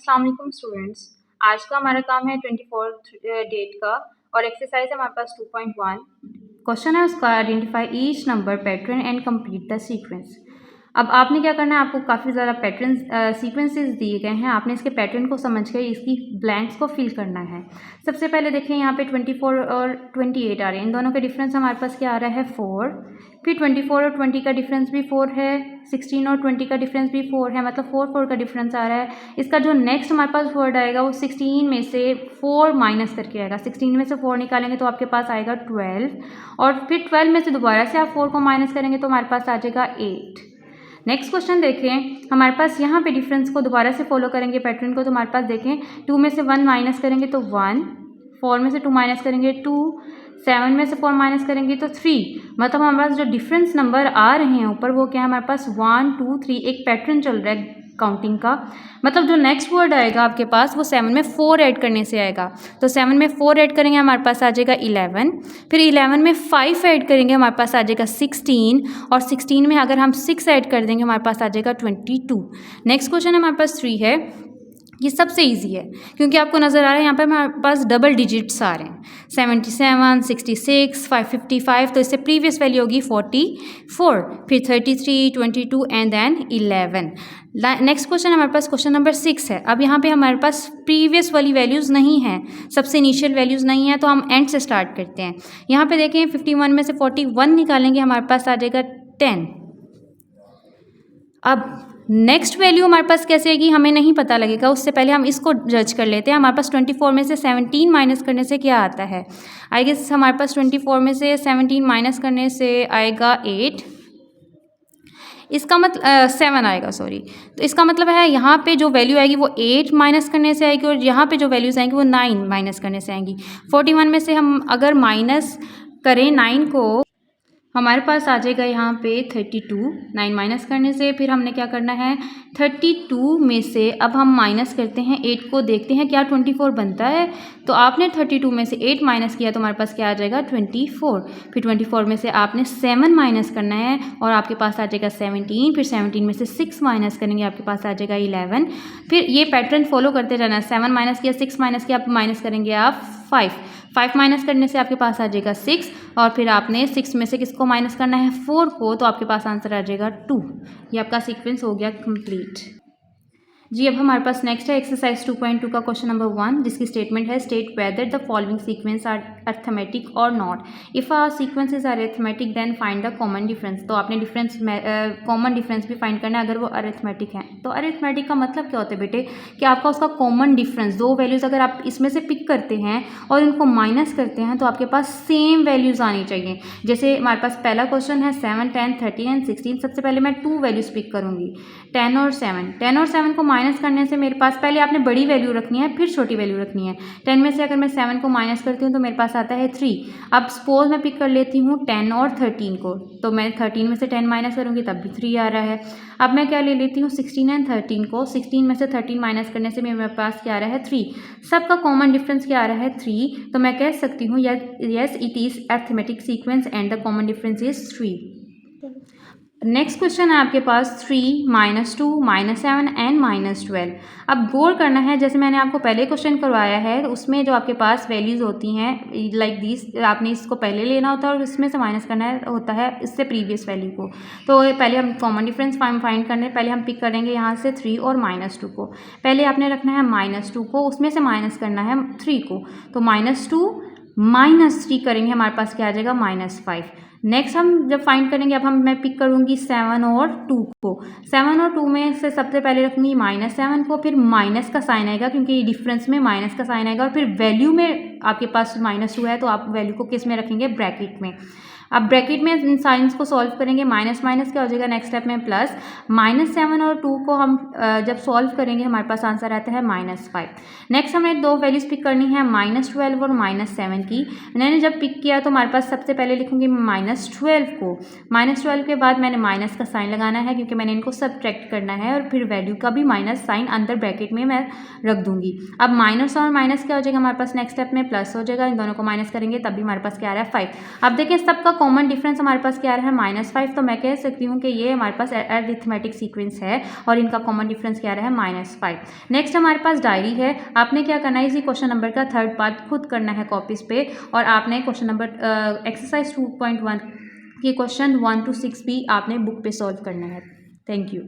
अस्सलाम वालेकुम स्टूडेंट्स। आज का हमारा काम है 24 डेट का और एक्सरसाइज है हमारे पास 2.1। क्वेश्चन है उसका identify each number pattern and complete the sequence. अब आपने क्या करना है, आपको काफ़ी ज़्यादा पैटर्न सीक्वेंसेस दिए गए हैं, आपने इसके पैटर्न को समझ कर इसकी ब्लैंक्स को फिल करना है। सबसे पहले देखिए यहाँ पे 24 और 28 आ रहे हैं, इन दोनों का डिफरेंस हमारे पास क्या आ रहा है 4। फिर 24 और 20 का डिफरेंस भी 4 है, 16 और 20 का डिफरेंस भी 4 है, मतलब 4 का डिफरेंस आ रहा है। इसका जो नेक्स्ट हमारे पास वर्ड आएगा वो 16 में से 4 माइनस करके आएगा। 16 में से 4 निकालेंगे तो आपके पास आएगा 12 और फिर 12 में से दोबारा से आप 4 को माइनस करेंगे तो हमारे पास आ जाएगा 8। नेक्स्ट क्वेश्चन देखें, हमारे पास यहाँ पे डिफरेंस को दोबारा से फॉलो करेंगे पैटर्न को, तो हमारे पास देखें 2 में से 1 माइनस करेंगे तो 1, 4 में से 2 माइनस करेंगे 2, 7 में से 4 माइनस करेंगे तो 3। मतलब हमारे पास जो डिफरेंस नंबर आ रहे हैं ऊपर वो क्या है, हमारे पास 1 2 3 एक पैटर्न चल रहा है काउंटिंग का। मतलब जो नेक्स्ट वर्ड आएगा आपके पास वो 7 में 4 ऐड करने से आएगा, तो 7 में 4 ऐड करेंगे हमारे पास आ जाएगा 11। फिर 11 में 5 ऐड करेंगे हमारे पास आ जाएगा 16 और 16 में अगर हम 6 ऐड कर देंगे हमारे पास आ जाएगा 22। नेक्स्ट क्वेश्चन हमारे पास 3 है, ये सबसे इजी है क्योंकि आपको नज़र आ रहा है यहाँ पर हमारे पास डबल डिजिट्स आ रहे हैं 77, 66, 555, तो इससे प्रीवियस वैल्यू होगी 44, फिर 33, 22 एंड देन 11। नेक्स्ट क्वेश्चन हमारे पास क्वेश्चन नंबर 6 है। अब यहाँ पे हमारे पास प्रीवियस वाली वैल्यूज़ नहीं हैं, सबसे इनिशियल वैल्यूज़ नहीं है, तो हम एंड से स्टार्ट करते हैं। यहाँ पे देखें 51 में से 41 निकालेंगे हमारे पास आ जाएगा 10। अब नेक्स्ट वैल्यू हमारे पास कैसे आएगी हमें नहीं पता लगेगा, उससे पहले हम इसको जज कर लेते हैं। हमारे पास 24 में से 17 माइनस करने से क्या आता है, आई गेस हमारे पास 24 में से 17 माइनस करने से आएगा 8, इसका मतलब 7 आएगा, सॉरी। तो इसका मतलब है यहाँ पे जो वैल्यू आएगी वो 8 माइनस करने से आएगी और यहाँ पे जो वैल्यूज़ आएंगी वो 9 माइनस करने से आएंगी। 41 में से हम अगर माइनस करें 9 को, हमारे पास आ जाएगा यहाँ पे 32, 9 माइनस करने से। फिर हमने क्या करना है 32 में से अब हम माइनस करते हैं 8 को, देखते हैं क्या 24 बनता है। तो आपने 32 में से 8 माइनस किया तो हमारे पास क्या आ जाएगा 24। फिर 24 में से आपने 7 माइनस करना है और आपके पास आ जाएगा 17। फिर 17 में से 6 माइनस करेंगे, आपके पास आ जाएगा 11। फिर ये पैटर्न फॉलो करते रहना, 7 माइनस किया, 6 माइनस किया, आप माइनस करेंगे आप 5 माइनस करने से आपके पास आ जाएगा 6 और फिर आपने 6 में से किसको माइनस करना है 4 को, तो आपके पास आंसर आ जाएगा 2। ये आपका सीक्वेंस हो गया कंप्लीट जी। अब हमारे पास नेक्स्ट है एक्सरसाइज 2.2 का क्वेश्चन नंबर 1, जिसकी स्टेटमेंट है state whether the following sequence are arithmetic or not. If a sequence is arithmetic then find the common difference. तो आपने डिफरेंस कॉमन डिफरेंस भी फाइंड करना है अगर वो अरिथमेटिक है। तो अरिथमेटिक का मतलब क्या होता है बेटे, कि आपका उसका कॉमन डिफरेंस, दो वैल्यूज़ अगर आप इसमें से पिक करते हैं और उनको माइनस करते हैं तो आपके पास सेम वैल्यूज़ आनी चाहिए। जैसे हमारे पास पहला क्वेश्चन है 7, 10, 13 एंड 16। सबसे पहले मैं 2 वैल्यूज़ पिक करूँगी, 10 और 7। 10 और 7 को माइनस करने से मेरे पास पहले आपने बड़ी वैल्यू रखनी है फिर छोटी वैल्यू रखनी है। 10 में से अगर मैं 7 को माइनस करती हूँ तो मेरे पास आता है 3। अब सपोज मैं पिक कर लेती हूँ 10 और 13 को, तो मैं 13 में से 10 माइनस करूँगी तब भी 3 आ रहा है। अब मैं क्या ले लेती हूँ 16 एंड 13 को, 16 में से 13 माइनस करने से मेरे पास क्या आ रहा है 3। सबका कॉमन डिफरेंस क्या आ रहा है 3, तो मैं कह सकती हूँ yes it is arithmetic sequence and the common difference is 3। Next question है आपके पास 3, -2, -7 एंड -12। अब गौर करना है, जैसे मैंने आपको पहले क्वेश्चन करवाया है उसमें जो आपके पास वैल्यूज़ होती हैं लाइक दिस, आपने इसको पहले लेना होता है और इसमें से माइनस करना होता है इससे प्रीवियस वैल्यू को। तो पहले हम कॉमन डिफरेंस फाइंड करने, पहले हम पिक करेंगे यहाँ से 3 और -2 को। पहले आपने रखना है -2 को, उसमें से माइनस करना है 3 को, तो -2 -3 करेंगे, हमारे पास क्या आ जाएगा -5। नेक्स्ट हम जब फाइंड करेंगे, अब मैं पिक करूँगी 7 और 2 को। 7 और 2 में से सबसे पहले रखूँगी -7 को, फिर माइनस का साइन आएगा क्योंकि डिफरेंस में माइनस का साइन आएगा, और फिर वैल्यू में आपके पास -2 है तो आप वैल्यू को किस में रखेंगे, ब्रैकेट में। अब ब्रैकेट में इन साइंस को सॉल्व करेंगे, माइनस माइनस क्या हो जाएगा नेक्स्ट स्टेप में प्लस। -7 और 2 को हम जब सॉल्व करेंगे हमारे पास आंसर आता है -5। नेक्स्ट हमें दो वैल्यूज़ पिक करनी है -12 और -7 की। मैंने जब पिक किया तो हमारे पास सबसे पहले लिखूंगी -12 को, -12 के बाद मैंने माइनस का साइन लगाना है क्योंकि मैंने इनको सब्ट्रैक्ट करना है, और फिर वैल्यू का भी माइनस साइन अंदर ब्रैकेट में मैं रख दूंगी। अब माइनस और माइनस क्या हो जाएगा हमारे पास नेक्स्ट स्टेप में प्लस हो जाएगा, इन दोनों को माइनस करेंगे तब भी हमारे पास क्या आ रहा है 5। अब देखिए सबका कॉमन डिफरेंस हमारे पास क्या आ रहा है -5, तो मैं कह सकती हूँ कि ये हमारे पास अरिथमेटिक सीक्वेंस है और इनका कॉमन डिफरेंस क्या आ रहा है -5। नेक्स्ट हमारे पास डायरी है। आपने क्या करना है, इसी क्वेश्चन नंबर का थर्ड पार्ट खुद करना है कॉपीज पे, और आपने क्वेश्चन नंबर एक्सरसाइज 2.1 के क्वेश्चन 1 to 6 भी आपने बुक पे सॉल्व करना है। Thank you.